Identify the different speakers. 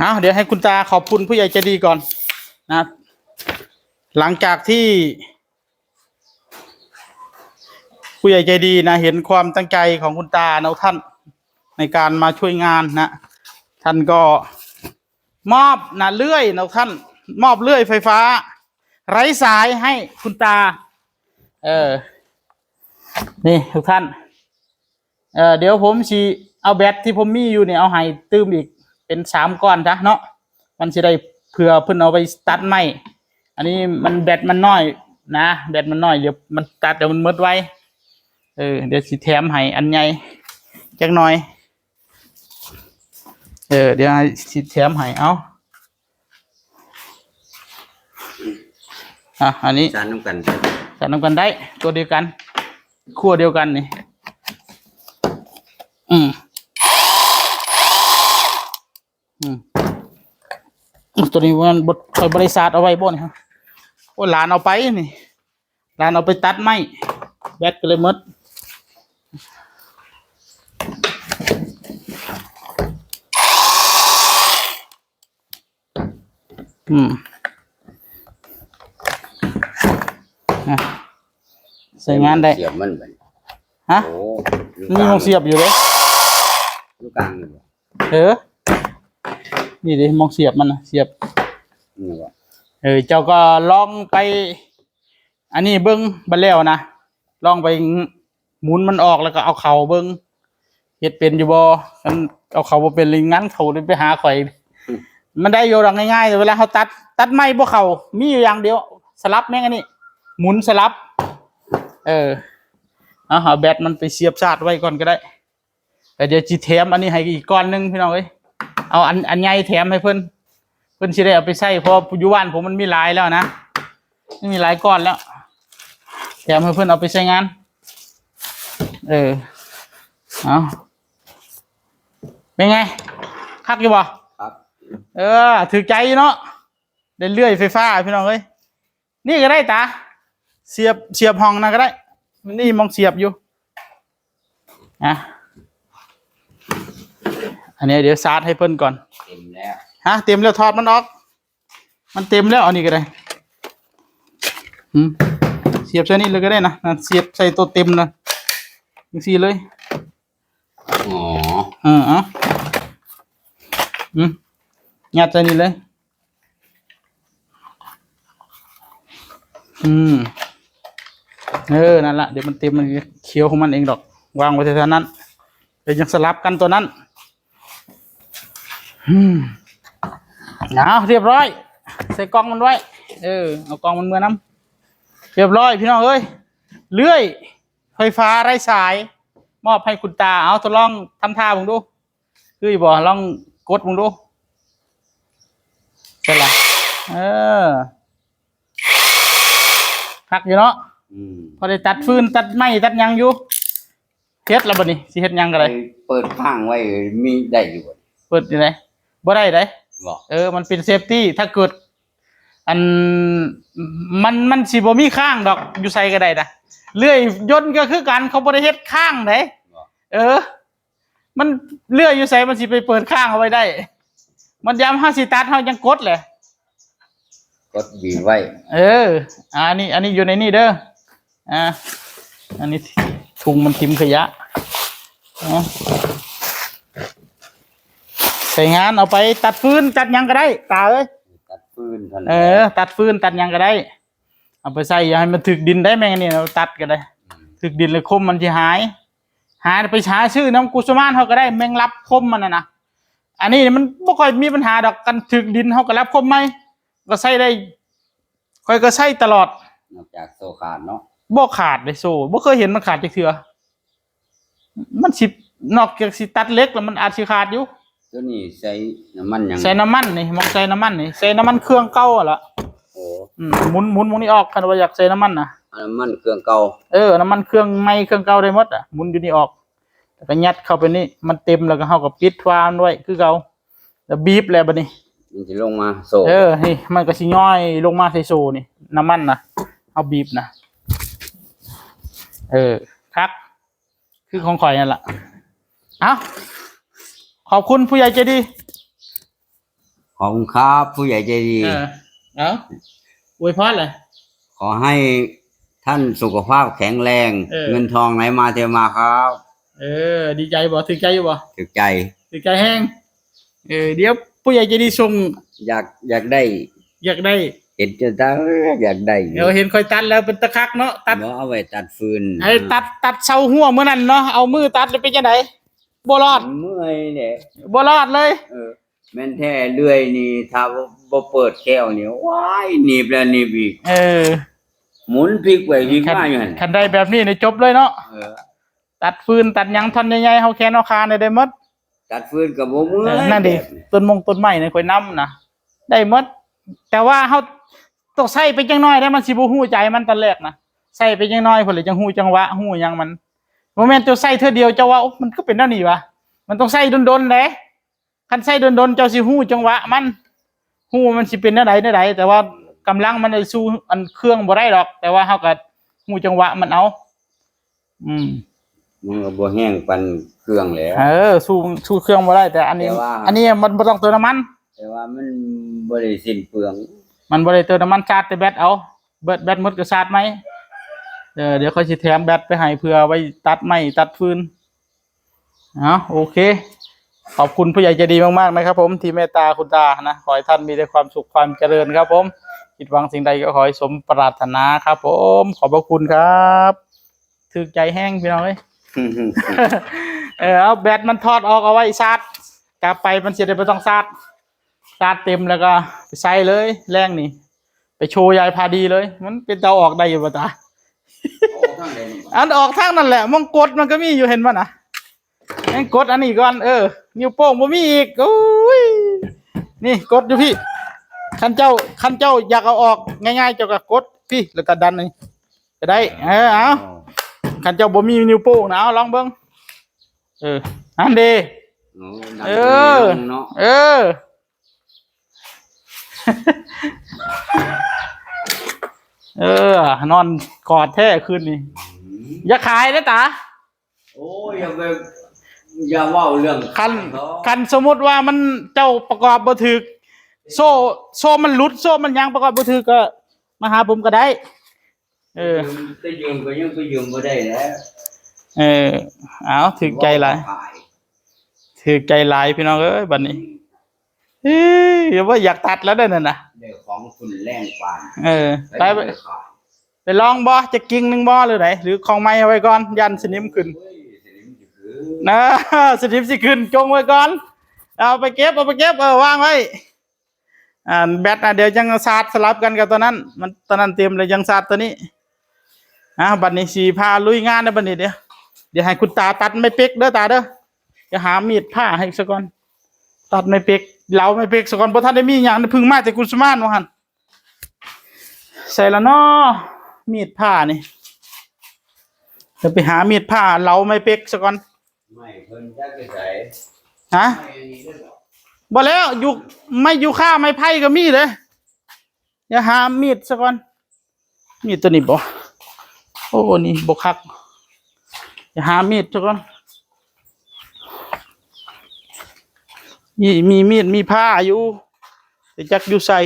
Speaker 1: เอาเดี๋ยวให้คุณตาขอบคุณผู้ใหญ่ใจดีก่อนนะหลังจากที่ผู้ใหญ่ใจดีนะเห็นความตั้งใจของคุณตานะท่านในการมาช่วยงานนะท่านก็มอบนะเลื่อยนะท่านมอบเลื่อยไฟฟ้าไร้สายให้คุณตานี่ทุกท่านเดี๋ยวผมสิเอาแบตที่ผมมีอยู่เนี่ยเอาให้ตื้มอีกเป็น3 ก้อนจ้ะเนาะมันจะได้เผื่อเพิ่นเอาไปตัดไม้อันนี้มันแบตมันน้อยนะแบตมันน้อยเดี๋ยวมันตัดเดี๋ยวมันหมดไวเดี๋ยวสิแถมให้อันใหญ่จักหน่อยเดี๋ยวสิแถมให้เอาอันนี้
Speaker 2: จานน้ำกัน
Speaker 1: ได้ตัวเดียวกันขั้วเดียวกันนี่ตัวนี้มันบริษัทเอาไว้บ่นี่ฮะโอ้หลานเอาไปนี่หลานเอาไปตัดไม้แบตก็เลยหมดใส่งานได้
Speaker 2: เสียบมันแบบ
Speaker 1: ฮะนี่มองเสียบอยู่เลย
Speaker 2: ลูกกลาง
Speaker 1: นี่ดิมองเสียบมันนะเสียบ
Speaker 2: นี่วะ
Speaker 1: เจ้าก็ลองไปอันนี้เบิ้งบันแล้วนะลองไปหมุนมันออกแล้วก็เอาเข่าเบิ้งเฮ็ดเป็นอยู่บ่กันเอาเข่าบ่เป็นลิงงั้นเขาเลยไปหาข่อยมันได้อยู่หลังง่ายๆแต่เวลาเขาตัดไม้บ่เข่ามีอยู่อย่างเดียวสลับแม่งอันนี้หมุนสลับเอาแบตมันไปเสียบชาร์จไว้ก่อนก็ได้แต่เดี๋ยวจีแถมอันนี้ให้อีกก้อนนึงพี่น้องเอ้ยเอาอันใหญ่แถมให้เพิ่นสิได้เอาไปใช้เพราะอยู่บ้านผมมันมีหลายแล้วนะมีหลายก้อนแล้วแถมให้เพิ่นเอาไปใช้งานเอาเป็นไงคักอยู่บ่
Speaker 2: ครับ
Speaker 1: ถือใจเนาะได้เลื่อยไฟฟ้าพี่น้องเอ้ยนี่ก็ได้ตาเสียบห้องนะก็ได้นี่มองเสียบอยู่อันนี้เดี๋ยวซาร์ทให้เพิ่นก่อน
Speaker 2: เต็มแล้ว
Speaker 1: เต็มแล้วถอดมันออกมันเต็มแล้วอันนี้ก็ได้เสียบใส่นี่เลยก็ได้นะเสียบใส่ตัวเต็มนะอย่างซี่เลยยัดใส่นี่เลยนั่นละเดี๋ยวมันเต็มมันเคี้ยวของมันเองดอกวางไว้ที่นั้นเดี๋ยวยังสลับกันตัวนั้นเรียบร้อยใส่กล่องมันไว้เอากล่องมันเมื่อน้ำเรียบร้อยพี่น้องเอ้ยเลื่อยไฟฟ้าไร้สายมอบให้คุณตาเอาทดลองทำท่าผมดูคือบอกลองกดผมดูเป็นไรพักอยู่เนาะพอได้ตัดฟืนตัดไม้ตัดยังอยู่เฮ็ดแล้วบ่นี่สิเฮ็ดยังกันเลย
Speaker 2: เปิดข้างไว้มีได้อยู่บ่
Speaker 1: เปิดอยู่ไหนบ่ได้ได้มันเป็นเซฟตี้ถ้าเกิดมันสิบ่มีข้างดอกอยู่ใส่ก็ได้นะเลื่อยยนต์ก็คือกันเขาบ่ได้เฮ็ดข้างไหนมันเลื่อยอยู่ใส่มันสิไปเปิดข้างเอาไว้ได้มันย้ำ50ตัดเฮายังกดเลย
Speaker 2: กดบีไว้
Speaker 1: อันนี้อยู่ในนี่เด้ออันนี้ถุงมันทิ้มขยะใส่งานเอาไปตัดฟืนตัดยังก็ได้ตาเอ้ย
Speaker 2: ตัดฟืน
Speaker 1: ตัดฟืนตัดยังก็ได้เอาไปใส่อย่าให้มันถึกดินได้แม่งนี่เราตัดก็ได้ถึกดินเลยคมมันจะหายไปหาชื่อน้ำกุศมานเขาก็ได้แมงลับคมมันนะอันนี้มันไม่ค่อยมีปัญหาดอกกันถึกดินเขาก็รับคมไหมก็ใส่ได้ค่อยก็ใส่ตลอด
Speaker 2: นอกจากโซ่ขาดเนาะ
Speaker 1: บ่ขาดเลยโซ่บ่เคยเห็นมันขาดจักเทื่อมันสินอกจากสิตัดเล็กแล้วมันอาจสิขาดอยู่
Speaker 2: ตัวนี้ใส่น้ำมันยัง
Speaker 1: ใส่น้ำมันนี่มองใส่น้ำมันนี่ใส่น้ำมันเครื่องเก่าล่ะหมุนมองนี่ออกคันว่าอยากใส่น้ำมันน่ะ
Speaker 2: น้ำมันเครื่องเก่า
Speaker 1: น้ำมันเครื่องใหม่เครื่องเก่าได้หมดหมุนอยู่นี่ออกแล้วก็ยัดเข้าไปนี่มันเต็มแล้วก็เฮาก็ปิดวาล์วด้วยคือเก่าแล้วบีบแล้วบัดนี้
Speaker 2: มันสิลงมาโซ่
Speaker 1: นี่มันก็สิย่อยลงมาใส่โซ่นี่น้ำมันน่ะเอาบีบนะครับคือของข่อยนั่นแหละขอบคุณผู้ใหญ่ใจดี
Speaker 2: ขอบคุณครับผู้ใหญ่ใจดี
Speaker 1: เอาอวยพรเลย
Speaker 2: ขอให้ท่านสุขภาพแข็งแรง เงินทองไหลมาเทมาครับ
Speaker 1: ดีใจบ่ถึงใจอยู่บ่
Speaker 2: ถึกใจ
Speaker 1: ถึงใจแห้งเดี๋ยวผู้ใหญ่ใจะดีส่ง
Speaker 2: อยากได้
Speaker 1: อยากได้
Speaker 2: เห็นจะตาอยากได้
Speaker 1: เดี๋ยวเห็นค่อยตัดแล้วเป็นตะคักเนาะตัด
Speaker 2: เนาะเอาไว้ตัดฟืน
Speaker 1: ไอ้ตัดเสาหัวมื้อนั้นเนาะเอามือตัดแล้วเป็นจังไดบ่รอด
Speaker 2: เมื่อยเนี่ย
Speaker 1: บ่รอดเลย
Speaker 2: แม่นแท้เลื่อยนี่ถ้าบ่เปิดแก้วนี่ว้ายหนีบแล้วหนีบอีกหมุนพลิกไปพลิกมาอยู่หั่น
Speaker 1: คันได้แบบนี้นี่จบเลยเนาะ ตัดฟืนตัดหยังท่อนใหญ่ๆเฮาแขนเฮาขาได้หมด
Speaker 2: ตัดฟืนก็บ่เมื่อย
Speaker 1: นั่นดิต้นไม้นี่ค่อยนำนะได้หมดแต่ว่าเฮาต้องใส่ไปจังน้อยได้มันสิบ่ฮู้ใจมันตอนแรกนะใส่ไปจังน้อยพุ่นเลยจังฮู้จังหวะฮู้หยังมันบ่แม่นเจ้าใส่เทื่อเดียวเจ้าว่ามันก็เป็นแนวนี้วะมันต้องใส่ดนๆเด้คันใส่ดนๆเจ้าสิฮู้จังหวะมันฮู้มันสิเป็นแนวใดแต่ว่ากำลังมันได้สู้อันเครื่องบ่ได้ดอก แต่ว่าเฮาก็ฮู้จังหวะมันเอา
Speaker 2: มันก็บ่แห้งปานเครื่องแหล้ว
Speaker 1: สู้เครื่องบ่ได้แต่อันนี้มันบ่ต้องเติมน้ำมัน
Speaker 2: แต่ว่ามันบ่ได้สิ้นเปลือง
Speaker 1: มันบ่ได้เติมน้ำมันชาร์จแต่แบตเอาแบตหมดก็ชาร์จไหมเดี๋ยวเขาสิแถมแบตไปให้เพื่อไว้ตัดไม้ตัดฟืนโอเคขอบคุณผู้ใหญ่ใจดีมากๆนะครับผมที่เมตตาคุณตานะขอให้ท่านมีแต่ความสุขความเจริญครับผมคิดหวังสิ่งใดก็ขอให้สมปรารถนาครับผมขอบพระคุณครับถึกใจแห้งพี่น้องเอ้ย เอาแบตมันทอดออกเอาไว้ชาร์จกลับไปมันจะได้ไม่ต้องชาร์จเต็มแล้วก็ไปใส่เลยแรงนี่ไปโชว์ยายพาดีเลยมันเป็นเตาออกได้อยู่ป่ะตาอันออกทางนั่นแหละมองกดมันก็มีอยู่เห็นป่ะนะงั้นกดอันนี้ก่อนนิ้วโป้งบ่มีอีกโอ้ยนี่กดอยู่พี่คันเจ้าอยากเอาออกง่ายๆเจ้าก็กดพี่แล้วก็ดันนี่จะได้เอาคันเจ้าบ่มีนิ้วโป้งนะเอาลองเบิ่งอันดีนอนกอดแท้คืนนี้อย่าขายนะตา
Speaker 2: โอ้ยอย่าเว้าเรื่อง
Speaker 1: คันสมมุติว่ามันเจ้าประกอบบ่ถูกโซ่มันหลุดโซ่มันยังประกอบบ่ถูกก็มาหาผมก็ได้
Speaker 2: จะยืมก็ยังไปยืมบ่ได้แล้ว
Speaker 1: เอาถึกใจหลายพี่น้องเอ้ยบัดนี้อย่าว่าอยากตัดแล้วได้นั่นน่ะ
Speaker 2: ได้ของคุณแรงกว่า
Speaker 1: ไปลองบ่จะกิ่งนึงบ่หรือไหนหรือของไม้เอาไว้ก่อนยันสนิมขึ้นนะสนิมสิขึ้นจงไว้ก่อนเอาไปเก็บวางไว้แบตเดี๋ยวยังชาร์จสลับกันกับตัวนั้นมันตอนนั้นเต็มเลยยังชาร์จตัวนี้บัดนี้สีพาลุยงานนะบัดนี้เดี๋ยวให้คุณตาตัดไม่เป๊กเด้อตาเด้อจะหามีดผ้าให้สักก่อนตัดไม่เป๊กเหลาไม่เป๊กสักก่อนเพราะท่านได้มีอย่างพึ่งมาแต่กุศมานว่าหั่นใส่ละเนาะมีดผ้านี่จะไปหามีดผ้าเหลาไม่เป๊กสักก่อน
Speaker 2: ไม่เพิ่นจักไส
Speaker 1: บ่แล้วอยู่ค่าไม้ไผ่ก็มีเลยอย่าหามีดสักก่อนมีดตัวนี้บ่โอ้นี่บ่คักอย่าหามีดสักก่อนมีมีดมีผ้าอยู่แต่จักอยู่ใส่